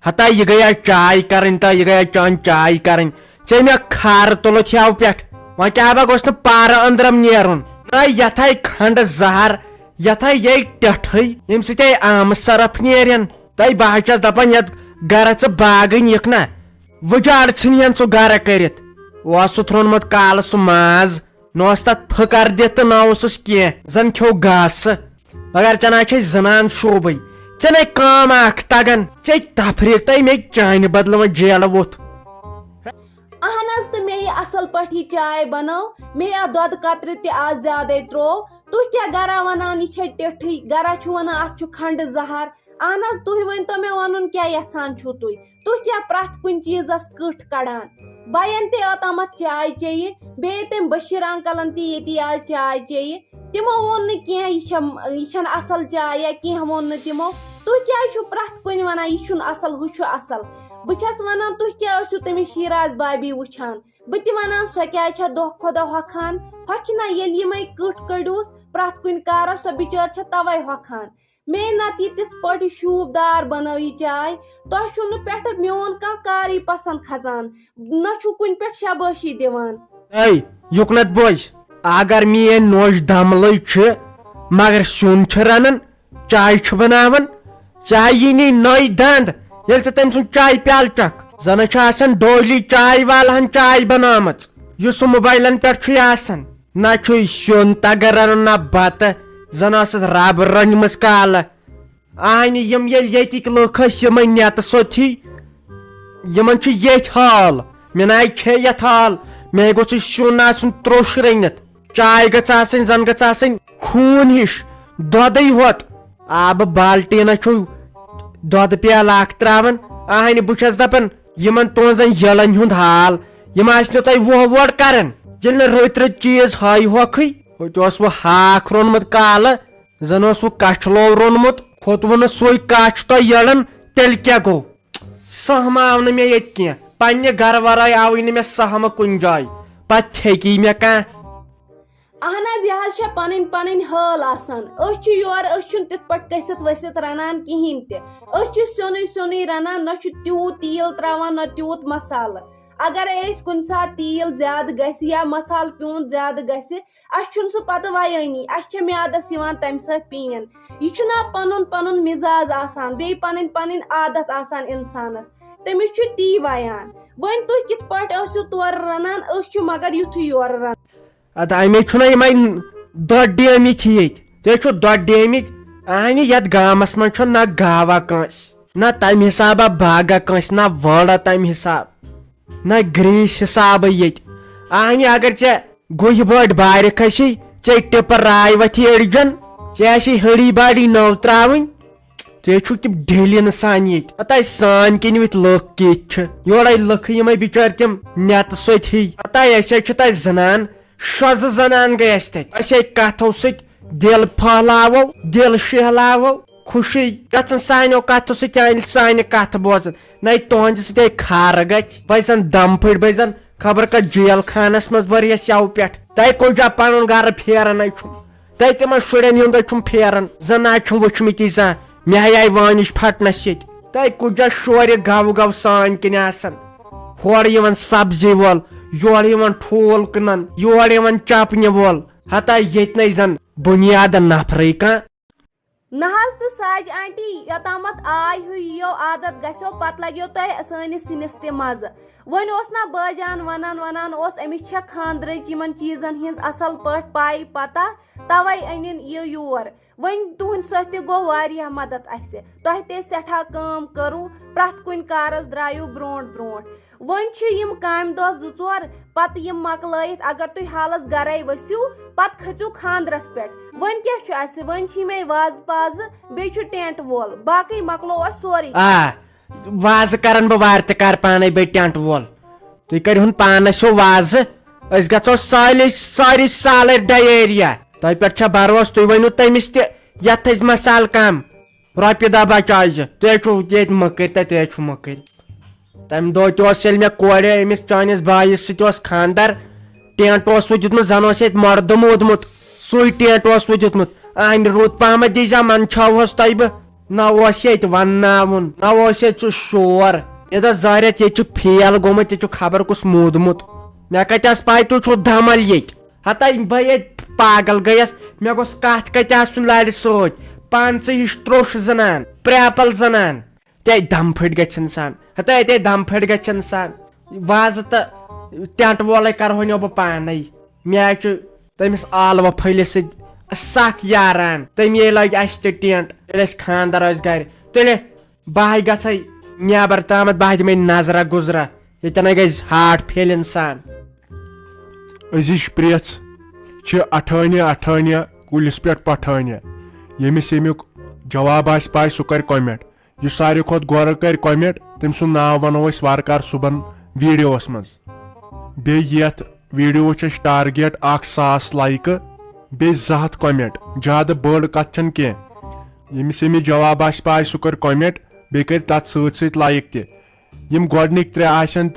ہتا یہ گیا چائے کرن تا یہ گیا چان چائے کرن ژے مےٚ کھار تُلُتھ ہیو پٮ۪ٹھ وۄنۍ کیٛاہ با گوٚژھ نہٕ پارٕ أنٛدرم نیرُن یتھے کھنڈ زہر یتھے یے ٹٮ۪ٹھٕے ییٚمہِ سۭتۍ آمہٕ سرف نیرن بہٕ حظ چھس دپان یتھ گرا ژٕ باغے نِکھ نا وُجاڑ ژھٕنہن ژٕ گرا کٔرِتھ اوسُتھ روٚنمُت کالہٕ سُہ ماز نہ اوس تتھ پھٕکر دِتھ تہٕ نہ اوسُس کینٛہہ زن کھیو گاسہٕ مگر ژےٚ نہ چھے زنان شوٗبٕے ژےٚ نے کٲم اکھ تگان ژےٚ تفریٖق تہٕ مےٚ چانہِ بدلہٕ وۄنۍ جیلہٕ ووٚتھ اہن حظ تو مے اصل پٹھی چائے بنو مے دۄد قطرٕ تہِ آز زیادے ترو تُہۍ کیٛاہ گرا ونان یہِ چھے ٹِٹھٕے گرا چھُ ونان اتھ چھُ کھنڈ زہر اہن حظ تُہۍ ؤنتو مےٚ ونُن کیٛاہ یژھان چھُو تُہۍ کیٛاہ پرٛٮ۪تھ کُنہِ چیٖزس کٕٹھ کڑان بین تہِ اوتامتھ چائے چیٚیہِ بیٚیہِ تٔمۍ بشیٖر انکلن تہِ ییٚتی آز چائے چیٚیہِ تِمو ووٚن نہٕ کینٛہہ یہِ چھنہٕ اصل چائے یا کینٛہہ ووٚن نہٕ تِمو تُہۍ کیٛازِ چھُو پرٛٮ۪تھ کُنہِ ونان یہِ چھُنہٕ اصل ہُہ چھُ اصل بہٕ چھس ونان تُہۍ کیٛاہ ٲسِو تٔمِس شیراز بابی وٕچھان بہٕ تہِ ونان سۄ کیٛازِ چھےٚ دۄہ کھۄتہٕ دۄہ ہۄکھان ہۄکھِ نہ ییٚلہِ یِمے کٕٹھ کٔڑہوس پرٛٮ۪تھ کُنہِ کارس سۄ بِچٲر چھےٚ توے ہۄکھان مے نتہٕ یہِ تِتھ پٲٹھۍ شوٗبدار بنٲو یہِ چاے تۄہہِ چھُو نہٕ پٮ۪ٹھٕ میون کانٛہہ کارٕے پسنٛد کھژان نہ چھُو کُنہِ پٮ۪ٹھ شابٲشی دِوان یُکنت بوز اگر میٲنۍ نوش دملٕے چھِ مگر سیُن چھِ رنان چاے چھِ بناوان چاے یی نی نٔے دند ییٚلہِ ژٕ تٔمۍ سُنٛد چاے پیالہٕ چکھ زن چھُ آسان ڈولی چاے والہن چاے بنٲمٕژ یُس سُہ موبایلن پٮ۪ٹھ چھُے آسان نہ چھُے سیُن تگان رنُن نہ بتہٕ زن ٲسٕس رب رٔنمٕژ کالہٕ اہنہِ یِم ییٚلہِ ییٚتِکۍ لُکھ ٲسۍ یِمے نٮ۪تہٕ سوٚتھی یِمن چھُ ییٚتھۍ حال مےٚ ناے چھے یتھ حال مےٚ گوٚژھ یہِ سیُن آسُن تروٚش رٔنِتھ چاے گٔژھ آسٕنۍ زن گٔژھ آسٕنۍ خوٗن ہِش دۄدٕے ہوت آبہٕ بالٹیٖنس چھُ دۄدٕ پیالہٕ اکھ تراوان اہنہِ بہٕ چھس دپان یِمن تُہنٛزن یلن ہُنٛد حال یِم آسنو تۄہہِ وُہ ووٹ کران ییٚلہِ نہٕ رٕتۍ رٕتۍ چیٖز ہٲے ہوکھٕے ہوٚتہِ اوس وۄنۍ ہاکھ روٚنمُت کالہٕ زن اوس وۄنۍ کچھلو روٚنمُت کھوٚتوٕ نہٕ سُے کچھ تۄہہِ یلن تیٚلہِ کیٛاہ گوٚو سہمہٕ آو نہٕ مےٚ ییٚتہِ کینٛہہ پننہِ گرٕ ورٲے آوٕے نہٕ مےٚ سہمہٕ کُنہِ جایہِ پتہٕ تھیٚکی مےٚ کانٛہہ اہن حظ یہ حظ چھےٚ پنٕنۍ پنٕنۍ حال آسان أسۍ چھِ یورٕ أسۍ چھِنہٕ تِتھ پٲٹھۍ کٔسِتھ ؤسِتھ رنان کہیٖنۍ تہِ أسۍ چھِ سیُنٕے سیُنٕے رنان نہ چھُ تیوٗت تیٖل تراوان نہ تیوٗت مسالہٕ اگرے أسۍ کُنہِ ساتہٕ تیٖل زیادٕ گژھِ یا مسالہٕ پیوٗنت زیادٕ گژھِ اسہِ چھُنہٕ سُہ پتہٕ ویٲنی اسہِ چھےٚ میادس یِوان تمہِ سۭتۍ پین یہِ چھُنہ پنُن پنُن مزاج آسان بیٚیہِ پنٕنۍ پنٕنۍ عادت آسان انسانس تٔمِس چھُ تی ویان وۄنۍ تُہۍ کِتھ پٲٹھۍ ٲسِو تورٕ رنان أسۍ چھِ مگر یُتھُے یورٕ رنان ادٕ امے چھُنہ یِمے دۄد ڈیمٕتۍ ییٚتہِ تُہۍ چھِو دۄد ڈیمٕتۍ اہنہِ یتھ گامس منٛز چھُ نہ گاوا کٲنٛسہِ نہ تمہِ حسابہ باغا کٲنٛسہِ نہ وٲڑا تمہِ حساب نہ گریٖس حسابٕے ییٚتہِ اہنہِ اگر ژےٚ گُہہِ بٔڑ بارِ کھسی ژےٚ ٹِپر راے وتھی أڑجن ژےٚ آسی ہڑی باڑی نٔو تراوٕنۍ ژےٚ چھُکھ تِم ڈھیلہِ نہٕ سان ییٚتہِ پتہٕ سٲنۍ کِنوِتھ لُکھ کِتھ چھِ یورے لُکھ یِمے بِچٲرۍ تِم نٮ۪تہٕ سوٚتھی پتہ أسۍ چھِ تتہِ زنان شۄزٕ زنان گٔے اسہِ تتہِ أسۍ کتھو سۭتۍ دل پھہلاوو دل شہلاوو خوشی گژھان سانیو کتھو سۭتۍ ییٚلہِ سانہِ کتھٕ بوزان نہ تُہنٛدِ سۭتۍ کھارٕ گژھِ بے زن دم پھٔٹۍ بے زن خبر کتھ جیل خانس منٛز بٔرِیس یو پٮ۪ٹھ تۄہہِ کوٗجا پنُن گرٕ پھیرنے چھُم تۄہہِ تِمن شُرٮ۪ن ہُنٛدے چھُم پھیران زن نہ چھُم وٕچھمٕتی زانٛہہ مےٚ ہیے وٲنِش پھٹنس ییٚتہِ تۄہہِ کوٗجا شورِ گو گو سٲنۍ کِنۍ آسان ہورٕ یِوان سبزی وول یورٕ یِوان ٹھوٗل کٕنان یورٕ یِوان چپنہِ وول ہتا ییٚتہِ نَے زن بُنیاد نفرٕے کانٛہہ نہ حظ تہٕ ساج آنٹی یوتامتھ آے ہیوٗ یِیو عادت گژھیو پتہٕ لگیو تۄہہِ سٲنِس سِنِس تہِ مزٕ وۄنۍ اوس نہ بٲجان ونان اوس أمِس چھےٚ خاندرٕچ یِمن چیٖزن ہِنٛز اصل پٲٹھۍ پاے پتہ توے أنِن یہِ یور وۄنۍ تُہنٛدِ سۭتۍ تہِ گوٚو واریاہ مدد اسہِ تۄہہِ تہِ سٮ۪ٹھاہ کٲم کٔرٕو پرٛٮ۪تھ کُنہِ کارس درٛایِو برونٛٹھ برونٛٹھ وۄنۍ چھِ یِم کامہِ دۄہ زٕ ژور پتہٕ یِم مۄکلٲیِتھ اگر تُہۍ حالس گرے ؤسِو پتہٕ کھٔژِو خاندرس پٮ۪ٹھ وۄنۍ کیٛاہ چھُ اسہِ وۄنۍ چھِ یِمے وازٕ پازٕ بیٚیہِ چھُ ٹینٹ وول باقٕے مۄکلو اسہِ سورُے وازٕ کرن بہٕ وارٕ تہِ کر پانے بیٚیہِ ٹینٹ وول تُہۍ کٔرِہُن پانس ہیوٗ وازٕ أسۍ گژھو سٲری سالٕرۍ ڈایریا تۄہہِ پٮ۪ٹھ چھا بروسہٕ تُہۍ ؤنِو تٔمِس تہِ یتھ تھٲیزِ مسالہٕ کم رۄپیہِ دہ بچٲیزِ تُہۍ چھُو ییٚتہِ مٔکٕرۍ تہٕ تُہۍ چھُو مٔکٕرۍ تمہِ دۄہ تہِ اوس ییٚلہِ مےٚ کورِ أمِس چٲنِس بٲیِس سۭتۍ اوس خانٛدر ٹینٹ اوسوٕ دیُتمُت زن اوس ییٚتہِ مردٕ موٗدمُت سُے ٹینٹ اوسوٕ دیُتمُت اہنہِ رُت پہمتھ دیٖزا منٛدچھاوہوس تۄہہِ بہٕ نہ اوس ییٚتہِ ونناوُن نہ اوس ییٚتہِ سُہ شور مےٚ دوٚپ زٲرِتھ ییٚتہِ چھُ فیل گوٚمُت ییٚتہِ چھُ خبر کُس موٗدمُت مےٚ کتہِ ٲس پاے تُہۍ چھُو دمل ییٚتہِ ہتا بہٕ ییٚتہِ پاگل گٔیس مےٚ گوٚژھ کتھ کتہِ آسُن لرِ سۭتۍ پانژٕ ہِش تروٚش زنان پرٛیپل زنان تے دم پھٔٹۍ گژھِ انسان ہتا تے دم پھٔٹۍ گژھِ انسان وازٕ تہٕ ٹینٹ وولے کرہونیو بہٕ پانے مےٚ چھُ تٔمِس ٲلوٕ پھٔلِس سۭتۍ سکھ یاران تٔمی لٲگۍ اسہِ تہِ ٹینٹ ییٚلہِ اسہِ خانٛدر ٲسۍ گرِ تیٚلہِ بہٕ گژھے نیبر تامتھ بہٕ دِمے نظرا گُزرا ییٚتٮ۪ن گژھِ ہاٹ پھیل انسان أزِچ پرٛیژھ چھِ اٹھٲنہِ اٹھٲنہِ کُلِس پٮ۪ٹھ پٹھٲنہِ ییٚمِس ییٚمیُک جواب آسہِ پاے سُہ کرِ کومینٹ یُس ساروی کھۄتہٕ گۄڈٕ کرِ کومینٹ تٔمۍ سُنٛد ناو ونو أسۍ وارٕ کارٕ صُبحن ویڈیوس منٛز بیٚیہِ یتھ ویڈیووس چھِ أسۍ ٹارگیٹ 1000 لایکہٕ بیٚیہِ 200 کومینٹ زیادٕ بٔڑ کتھ چھنہٕ کینٛہہ ییٚمِس ییٚمِس جواب آسہِ پاے سُہ کرِ کومینٹ بیٚیہِ کرِ تتھ سۭتۍ سۭتۍ لایک تہِ یِم گۄڈنِکۍ 3 آسن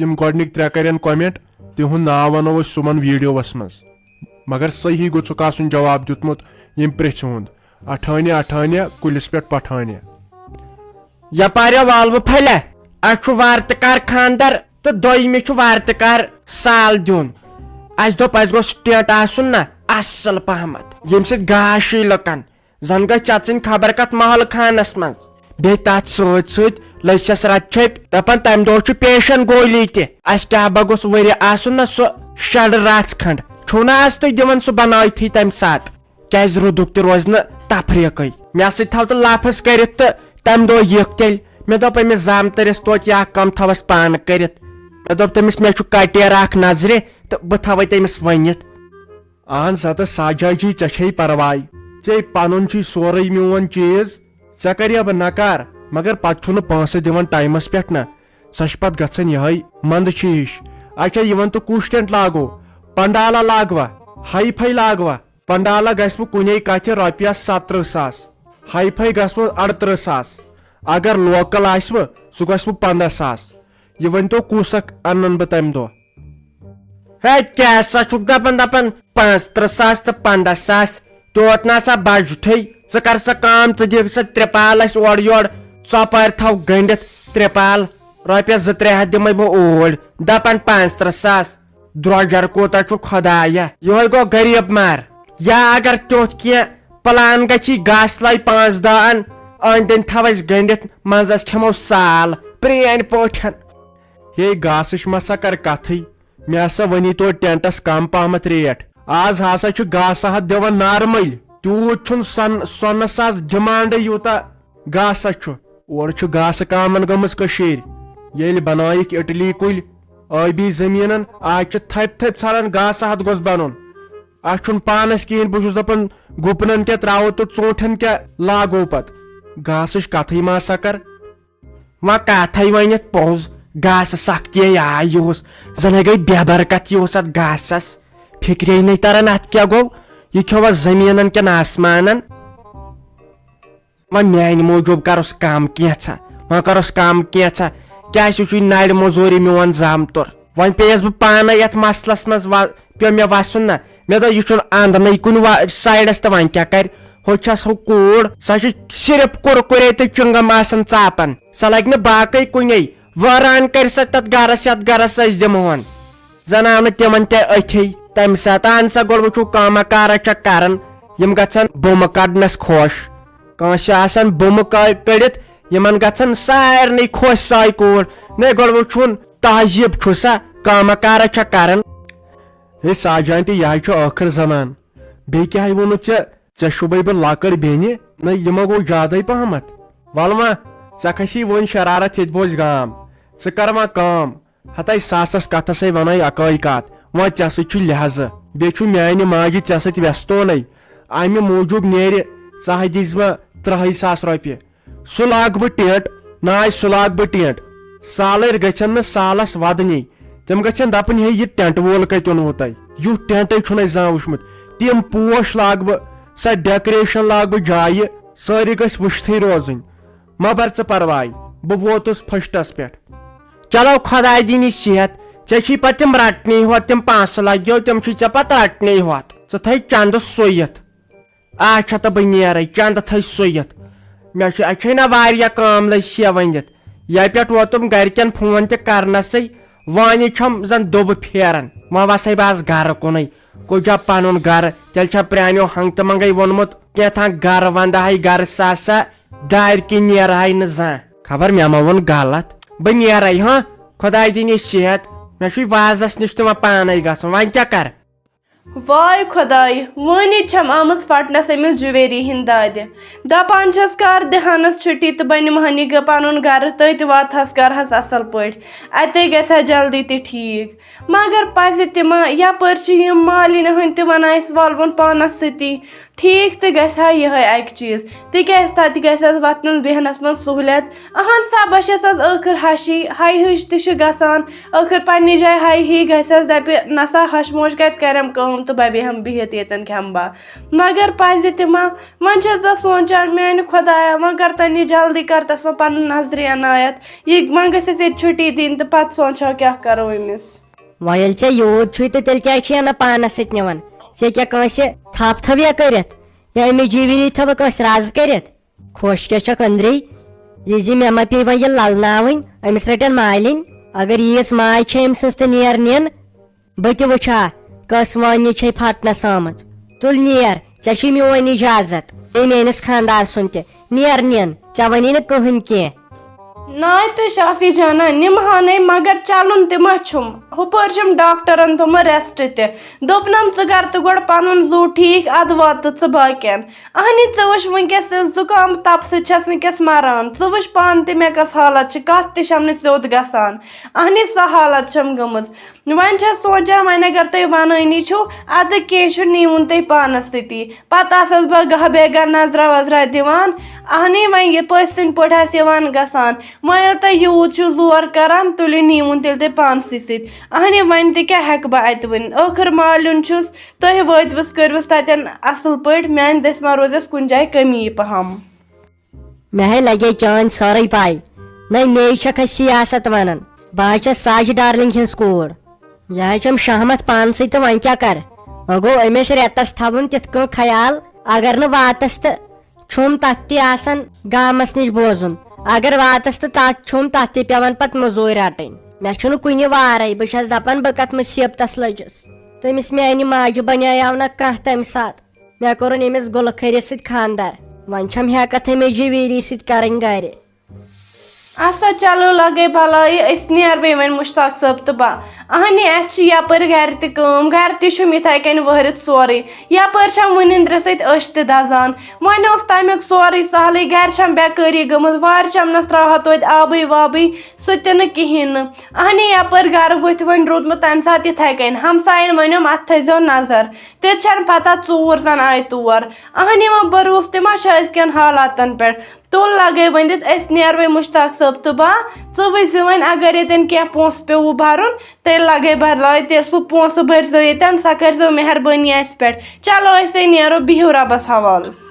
یِم گۄڈنِکۍ 3 کرن کومینٹ تِہُنٛد ناو ونو أسۍ صُبحن ویڈیوس منٛز مگر صحیح گوٚژھُکھ آسُن جواب دیُتمُت ییٚمہِ پرٛژھِ ہُنٛد اٹھٲنہِ اٹھٲنہِ کُلِس پٮ۪ٹھ پٹھٲنہِ یپاریو والوٕ پھلیا اسہِ چھُ وارٕ کار خانٛدر تہٕ دوٚیمہِ چھُ وارٕ کار سال دیُن اسہِ دوٚپ اسہِ گوٚژھ ٹینٹ آسُن نا اصل پہمتھ ییٚمہِ سۭتۍ گاش یی لُکن زن گژھِ ژَژٕنۍ خبر کتھ محل خانس منٛز بیٚیہِ تتھ سۭتۍ سۭتۍ لٔسِس رتہٕ چھٔپۍ دپان تمہِ دۄہ چھُ پیشن گولی تہِ اسہِ کیاہ با گوٚژھ ؤرِ آسُن نا سُہ شڈ رژھ کھنڈ چھُو نا اسہِ تُہۍ دِوان سُہ بنٲیتھٕے تمہِ ساتہٕ کیازِ رُدُک تہِ روزِ نہٕ تفریٖقٕے مےٚ سۭتۍ تھاو تہٕ لفظ کٔرِتھ تہٕ تمہِ دۄہ یِکھ تیٚلہِ مےٚ دوٚپ أمِس زامتٕرِس توتہِ یا کم تھاوس پانہٕ کٔرِتھ مےٚ دوٚپ تٔمِس مےٚ چھُ کٹیر اکھ نظرِ تہٕ بہٕ تھاوے تٔمِس ؤنِتھ اہن سا تہٕ ساجا جی ژےٚ چھے پرواے ژےٚ پنُن چھُے سورُے میون چیٖز ژےٚ کریا بہٕ نکار مگر پتہٕ چھُنہٕ پونٛسہٕ دِوان ٹایمس پٮ۪ٹھ نہ سۄ چھِ پتہٕ گژھان یِہے منٛدچھی ہِش اچھا یِوان تہٕ کُس ٹینٹ لاگو پنڈالا لاگوا ہاے فاے لاگوا پنڈالا گژھِ وٕ کُنے کتھِ رۄپیس 17,000 ہاے فاے گژھِ وٕ 38,000 اگر لوکل آسوٕ سُہ گژھِ وٕ 15,000 یہِ ؤنۍتو کُس اکھ انن بہٕ تمہِ دۄہ ہے کیاہ سا چھُکھ دپان 35,000 تہٕ 15,000 توت نہ سا بجٹھٕے ژٕ کر سا کٲم ژٕ دِکھ سا ترٛپال اسہِ اورٕ یورٕ ژۄپٲرۍ تھاو گٔنڈِتھ ترٛپال رۄپیس 2-3 ہتھ دِمے بہٕ اوٗرۍ دپان 35,000 درٛوجر کوٗتاہ چھُ خۄدایا یِہوے گوٚو غریٖب مار یا اگر تیُتھ کینٛہہ پلان گژھی گاسہٕ لایہِ 5 دۄہ أنٛدۍ أنٛدۍ تھاو أسۍ گٔنڈِتھ منٛزس کھٮ۪مو سال پرٛٲنۍ پٲٹھۍ ہے گاسٕچ مسا کر کتھٕے مےٚ ہسا ؤنی توتہِ ٹینٹس کم پہمتھ ریٹ آز ہسا چھُ گاسہٕ ہتھ دِوان نارمٔلۍ تیوٗت چھُنہٕ سۄنس آز ڈِمانڈے یوٗتاہ گاسس چھُ اورٕ چھُ گاسہٕ کامن گٔمٕژ کٔشیٖرِ ییٚلہِ بنٲیِکھ اِٹلی کُلۍ ٲبی زٔمیٖنن آز چھِ تھپہِ تھپہِ ژھانڈان گاسہٕ ہتھ گوٚژھ بنُن اتھ چھُنہٕ پانس کِہینۍ بہٕ چھُس دپان گُپنن کیٛاہ تراوو تہٕ ژوٗنٛٹھٮ۪ن کیٛاہ لاگو پتہٕ گاسٕچ کتھٕے ما سا کر وۄنۍ کتھے ؤنِتھ پوٚز گاسہٕ سختی آے یِہُس زن گٔے بے برکت یِہُس اتھ گاسس فِکرے نہٕ تران اتھ کیٛاہ گوٚو یہِ کھیوٚوا زٔمیٖنن کِنہٕ آسمانن وۄنۍ میانہِ موٗجوٗب کروس کم کینٛژھا وۄنۍ کروس کم کینٛژھا کیازِ یہِ چھُے نرِ موٚزوٗرِ میون زامتُر وۄنۍ پیٚیس بہٕ پانے یتھ مسلس منٛز پیٚو مےٚ وسُن نہ مےٚ دوٚپ یہِ چھُنہٕ اندنٕے کُنہِ سایڈس تہٕ وۄنۍ کیٛاہ کرِ ہُہ چھس ہُہ کوٗر سۄ چھِ صرف کُرکُرے تہٕ چِنگم آسان ژاپان سۄ لگہِ نہٕ باقٕے کُنے وٲران کر سا تتھ گرس یتھ گرس أسۍ دِمہون زن آو نہٕ تِمن تہِ أتھی تمہِ ساتہٕ اہن سا گۄڈٕ وٕچھو کٲما کارا چھا کران یِم گژھان بُمہٕ کڑنس خۄش کٲنٛسہِ آسان بُمہٕ کٔڑِتھ یِمن گژھان سارنٕے خۄش ساے کوٗر نَے گۄڈٕ وٕچھُن تہذیٖب چھُ سا کٲما کارا چھا کران ہے ساجانٹی یہِ چھُ ٲخر زمان بیٚیہِ کیٛاہ ووٚنُتھ ژےٚ شوٗبے بہٕ لۄکٕٹ بیٚنہِ نہ یہِ ما گوٚو زیادے پہمتھ ول ما ژےٚ کھسی وۄنۍ شرارت ییٚتہِ بوزِ گام ژٕ کر وۄنۍ کٲم ہتاے ساسس کتھسے ونٲے اکٲے کتھ وۄنۍ ژےٚ سۭتۍ چھُ لحاظہٕ بیٚیہِ چھُ میانہِ ماجہِ ژےٚ سۭتۍ وٮ۪ستونے امہِ موٗجوٗب نیرِ ژٕ دِس بہٕ 30,000 رۄپیہِ سُہ لاگہٕ بہٕ ٹینٹ ناے سُہ لاگہٕ بہٕ ٹینٹ سالٲرۍ گژھن نہٕ سالس ودنی تِم گژھن دپٕنۍ ہے یہِ ٹینٹ وول کتہِ اوٚنوٕ تۄہہِ یُتھ ٹینٹے چھُنہٕ اَسہِ زانٛہہ وٕچھمُت تِم پوش لاگہٕ بہٕ سۄ ڈیکوریشن لاگہٕ بہٕ جایہِ سٲری گژھِ وٕچھتھٕے روزٕنۍ ما بر ژٕ پرواے بہٕ ووتُس فٔسٹس پٮ۪ٹھ چلو خۄداے دِنی صحت ژےٚ چھی پتہٕ تِم رٹنی ہوت تِم پونٛسہٕ لگیو تِم چھی ژےٚ پتہٕ رٹنی ہوت ژٕ تھٲے چندٕ سُیِتھ اچھا تہٕ بہٕ نیرے چندٕ تھٲے سُیِتھ مےٚ چھُ اَچھے نا واریاہ کٲم لٔج شےٚ ؤنِتھ یہِ پٮ۪ٹھ ووتُم گرِکٮ۪ن فون تہِ کرنسٕے وۄنۍ چھم زن دُبہٕ پھیران وۄنۍ وسے بہٕ آز گرٕ کُنٕے کُجا پنُن گرٕ تیٚلہِ چھا پرٛانیو ہنگتہٕ منگے ووٚنمُت کینٛژھا گرٕ ونٛدہے گرٕ سا دارِ کِنۍ نیرہے نہٕ زانٛہہ خبر مےٚ ما ووٚن غلط بہٕ نیرے ہاں خۄداے دِنہِ صحت مےٚ چھُے وازس نِش تہِ وۄنۍ پانے گژھُن وۄنۍ کیٛاہ کرٕ واے خۄداے وٲنی چھم آمٕژ پٹنس أمِس جُویری ہِنٛدِ دادِ دپان چھس کر دِہانس چھُٹی تہٕ بنِمہن یہِ پنُن گرٕ تٔتۍ واتہس کرہس اصل پٲٹھۍ اتے گژھِ ہا جلدی تہِ ٹھیٖک مگر پزِ تہِ ما یپٲرۍ چھِ یِم مالِنہِ ہٕنٛدۍ تہِ ونان اسہِ ولوُن پانس سۭتی ٹھیٖک تہِ گژھِ ہا یِہے اکہِ چیٖز تِکیازِ تتہِ گژھِ اسہِ وتھنس بیہنس منٛز سہوٗلیت اہن سا بہٕ چھس حظ ٲخر ہشی ہاے ہش تہِ چھِ گژھان ٲخر پننہِ جایہِ ہاے ہی گژھٮ۪س دپہِ نسا ہش موج کتہِ کرٮ۪م کٲم تہٕ بہٕ بیہم بِہِتھ ییٚتٮ۪ن کھٮ۪مہٕ بہٕ مگر پزِ تہِ ما وۄنۍ چھس بہٕ سونٛچان میانہِ خۄدایا وۄنۍ کر تن یہِ جلدی کر تس وۄنۍ پنُن نظرِ عنایت یہِ وۄنۍ گژھٮ۪س ییٚتہِ چھُٹی دِنۍ تہٕ پتہٕ سونٛچہو کیٛاہ کرو أمِس وۄنۍ ییٚلہِ ژےٚ یوٗت چھُے تہٕ تیٚلہِ کیٛازِ چھِ انان پانس سۭتۍ نِوان ژےٚ کیٛاہ کٲنٛسہِ تھپھ تھٲویا کٔرِتھ یا أمِس جیٖوِری تھٲوٕ کٲنٛسہِ رز کٔرِتھ خۄش کیٛاہ چھکھ أنٛدری یہِ زِ مےٚ ما پیٚیہِ وۄنۍ یہِ للناوٕنۍ أمِس رٔٹن مالِنۍ اگر ییٖژ ماے چھےٚ أمۍ سٕنٛز تہٕ نیر نِن بہٕ تہِ وٕچھِ ہا کۄس وٲنی چھے پھٹنس آمٕژ تُل نیر ژےٚ چھُے میون اِجازت بیٚیہِ میٲنِس خانٛدار سُنٛد تہِ نیر نِن ژےٚ وَنی نہٕ کٕہٕنۍ کینٛہہ ناے تہٕ شافی جانا نِمہانٕے مگر چلُن تہِ ما چھُم ہُپٲرۍ چھُم ڈاکٹرن تھوٚمُت ریسٹ تہِ دوٚپنم ژٕ کر تہٕ گۄڈٕ پنُن زُو ٹھیٖک ادٕ واتہٕ ژٕ باقین اہنی ژٕ وٕچھ وٕنکیٚس زُکام تپھ سۭتۍ چھس وٕنکیٚس مران ژٕ وٕچھ پانہٕ تہِ مےٚ کۄس حالت چھِ کتھ تہِ چھم نہٕ سیوٚد گژھان اہنی سۄ حالت چھم گٔمٕژ وۄنۍ چھس سونٛچان وۄنۍ اگر تُہۍ ونٲنی چھُو ادٕ کینٛہہ چھُ نیٖوُن تُہۍ پانس سۭتی پتہٕ آسس بہٕ گاہ بیگاہ نظرا وظرا دِوان اہنی وۄنۍ یہِ پٔژھۍ پٲٹھۍ آسہِ یِوان گژھان وۄنۍ ییٚلہِ تُہۍ یوٗت چھُو زور کران تُلِو نیٖوُن تیٚلہِ تُہۍ پانسٕے سۭتۍ اہنی وۄنۍ تہِ کیٛاہ ہٮ۪کہٕ بہٕ اتہِ ؤنِتھ ٲخر مالیُن چھُس تُہۍ وٲتۍوُس کٔرۍوُس تتٮ۪ن اصل پٲٹھۍ میانہِ دٔسۍ ما روزٮ۪س کُنہِ جایہِ کٔمی پہم مےٚ ہے لگے چٲنۍ سٲرٕے پاے نَے مے چھکھ اَسہِ سیاست ونان بہٕ حظ چھس ساجہِ ڈارلِنگ ہٕنٛز کوٗر یہِ حظ چھم شہمت پانسٕے تہٕ وۄنۍ کیٛاہ کر وۄنۍ گوٚو أمِس رٮ۪تس تھاوُن تِتھ کٔنۍ خیال اگر نہٕ واتس تہٕ چھُم تتھ تہِ آسان گامس نِش بوزُن اگر واتس تہٕ تتھ چھُم تتھ تہِ پیوان پتہٕ موٚزوٗرۍ رٹٕنۍ مےٚ چھُنہٕ کُنہِ وارے بہٕ چھس دپان بہٕ کتھ مُصیبتس لٔجس تٔمِس میانہِ ماجہِ بنیاو نہٕ کانٛہہ تمہِ ساتہٕ مےٚ کوٚرُن أمِس گُلہٕ خٲرِس سۭتۍ خانٛدر وۄنۍ چھم ہٮ۪کتھ أمِس جیٖویری سۭتۍ کرٕنۍ گرِ اچھا چلو لگے بلاے أسۍ نیروے وۄنۍ مُشتاق صٲب تہٕ بہٕ اہنی اسہِ چھِ یپٲرۍ گرِ تہِ کٲم گرِ تہِ چھُم یِتھے کٔنۍ وٲرِتھ سورُے یپٲرۍ چھم وٕنِندرِ سۭتۍ أچھ تہِ دزان وۄنۍ اوس تمیُک سورُے سہلٕے گرِ چھم بیکٲری گٔمٕژ وارِ چمنس تراوہا توتہِ آبٕے وابٕے سُہ تہِ نہٕ کہیٖنۍ نہٕ اہنی یپٲرۍ گرٕ ؤتھۍ وۄنۍ روٗدمُت تمہِ ساتہٕ یِتھے کٔنۍ ہمساین ؤنِم اتھ تھٲیزیو نظر تیٚلہِ چھنہٕ پتہ ژوٗر زن آیہِ تور اہنی وۄنۍ بروٗسہٕ تہِ ما چھُ أزکٮ۪ن حالاتن پٮ۪ٹھ تُل لگے ؤنِتھ أسۍ نیروے مُشتاق صٲب تہٕ بہٕ ژٕ وٕچھ زِ وۄنۍ اگر ییٚتٮ۪ن کینٛہہ پونٛسہٕ پیوٚوُ بھرُن تیٚلہِ لگے بلاے تیٚلہِ سُہ پونٛسہٕ بٔرۍزیو ییٚتٮ۪ن سۄ کٔرۍزیو مہربٲنی اسہِ پٮ۪ٹھ چلو أسے نیرو بِہِو رۄبس حوالہٕ